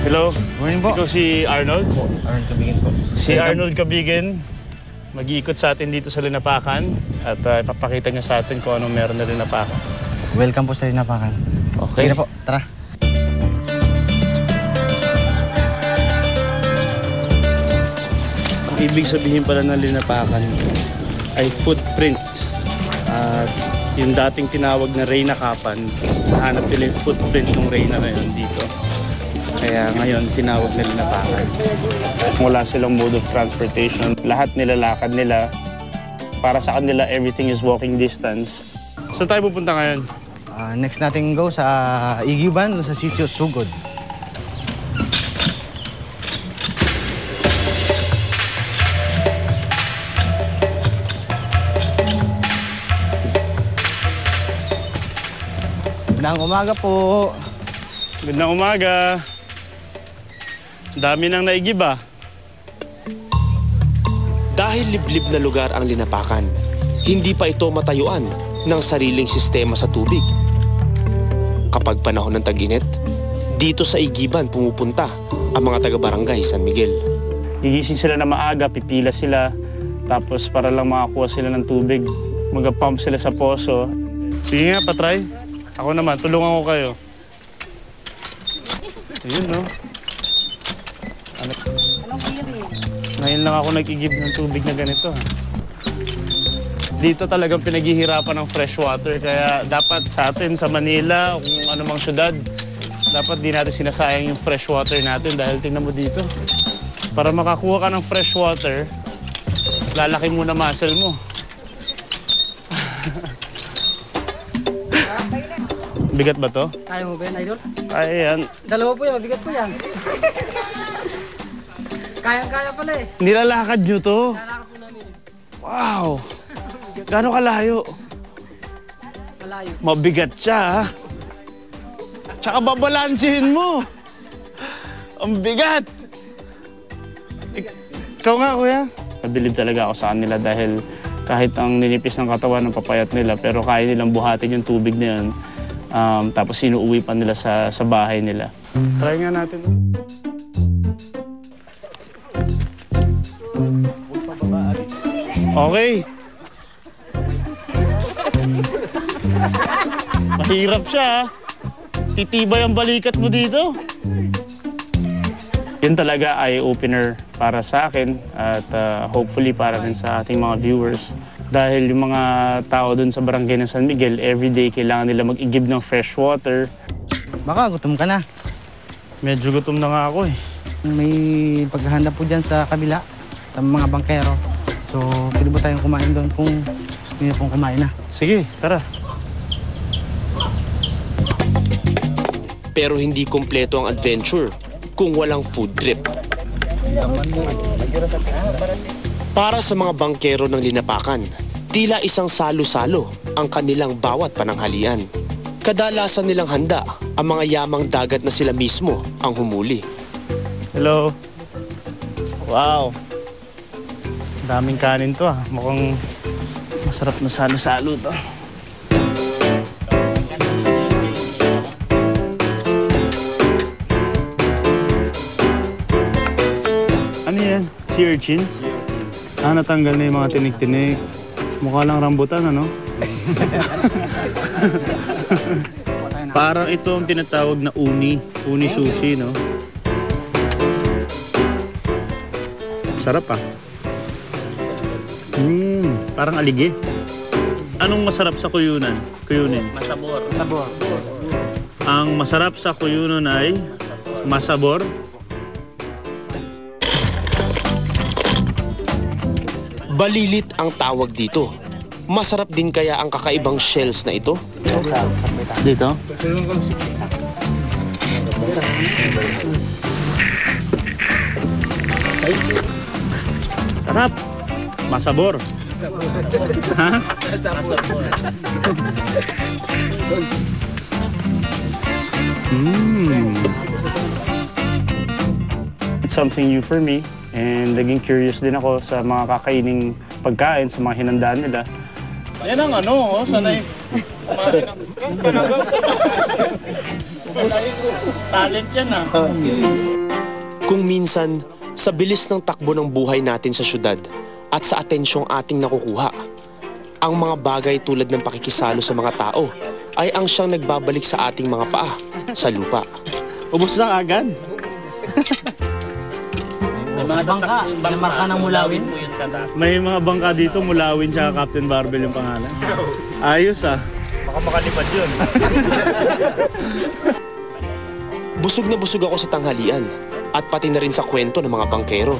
Hello. Morning po. Ikaw si Arnold? Arnold Cabigin po. Si Arnold Cabigin. Mag-iikot sa atin dito sa Linapakan at ipapakita niya sa atin kung anong meron na Linapakan. Welcome po sa Linapakan. Okay. Sige na po, tara. Ang ibig sabihin pala ng Linapakan ay footprint. At yung dating tinawag na Reyna Kapan, nahanap nila yung footprint ng Reyna ngayon dito. Kaya ngayon tinawag na Linapakan. Wala silang mode of transportation. Lahat nilalakad nila. Para sa kanila, everything is walking distance. Saan tayo pupunta ngayon? Next natin go sa Igiban, sa Sitio Sugod. Magandang umaga po. Magandang umaga. Dami nang naigiba. Dahil liblib na lugar ang Linapakan, hindi pa ito matayuan ng sariling sistema sa tubig. Kapag panahon ng tag-init, dito sa Igiban pumupunta ang mga taga-barangay San Miguel. Gigising sila na maaga, pipila sila. Tapos para lang makakuha sila ng tubig, mag-pump sila sa poso. Sige nga, patry. Ako naman, tulungan ko kayo. Ayun, no? Ngayon lang ako nag-igib ng tubig na ganito. Dito talagang pinaghihirapan ng fresh water. Kaya dapat sa atin, sa Manila, kung anumang syudad, dapat di natin sinasayang yung fresh water natin dahil tingnan mo dito. Para makakuha ka ng fresh water, lalaki muna muscle mo. Bigat ba to? Kaya mo ba yan, Idol? Ay, yan. Dalawa po yan, bigat po yan. Kayang-kaya pala eh. Nilalakad nyo to? Nalakad po namin. Wow! Gano'ng kalayo? Malayo. Mabigat siya, ha? Tsaka babalansihin mo. Ang bigat! Ikaw nga, kuya. Nabilib talaga ako sa kanila dahil kahit ang ninipis ng katawan ng papayat nila, pero kaya nilang buhatin yung tubig na yun. Tapos sinuuwi pa nila sa bahay nila. Try nga natin. Okay. Mahirap siya, ha? Titibay ang balikat mo dito. Yun talaga ay opener para sa akin at hopefully para rin sa ating mga viewers. Dahil yung mga tao dun sa barangay ng San Miguel, everyday kailangan nila mag-igib ng fresh water. Baka gutom ka na. Medyo gutom na nga ako eh. May paghahanda po dyan sa kabila, sa mga bangkero. So, pwede ba tayong kumain doon kung gusto niyo pong kumain na? Sige, tara. Pero hindi kumpleto ang adventure kung walang food trip. Para sa mga bangkero ng Linapakan, tila isang salo-salo ang kanilang bawat pananghalian. Kadalasan nilang handa ang mga yamang dagat na sila mismo ang humuli. Hello. Wow. Daming kanin to, ah. Mukhang masarap na salo-salo to. Ano yan? Sea urchin? Natanggal na yung mga tinik-tinik. Mukha lang rambutan, ano? Parang ito ang tinatawag na uni. Uni sushi, no? Sarap, ah. Parang aligi. Anong masarap sa kuyunan? Kuyunin? Masabor. Masabor. Ang masarap sa kuyunan ay masabor. Balilit ang tawag dito. Masarap din kaya ang kakaibang shells na ito? Dito? Sarap. Masabor. Ha? It's something new for me. And naging curious din ako sa mga kakaining pagkain, sa mga hinandaan nila. Yan ang ano, sanay kumain ng... Talent yan ah. Kung minsan, sa bilis ng takbo ng buhay natin sa syudad at sa atensyong ating nakukuha, ang mga bagay tulad ng pakikisalo sa mga tao ay ang siyang nagbabalik sa ating mga paa sa lupa. Ubus na agad. Bangka, marka ng Mulawin. May mga bangka dito, Mulawin tsaka Captain Barbell yung pangalan. Ayos ah. Baka makalipad yun. Busog na busog ako sa tanghalian at pati na rin sa kwento ng mga bangkero.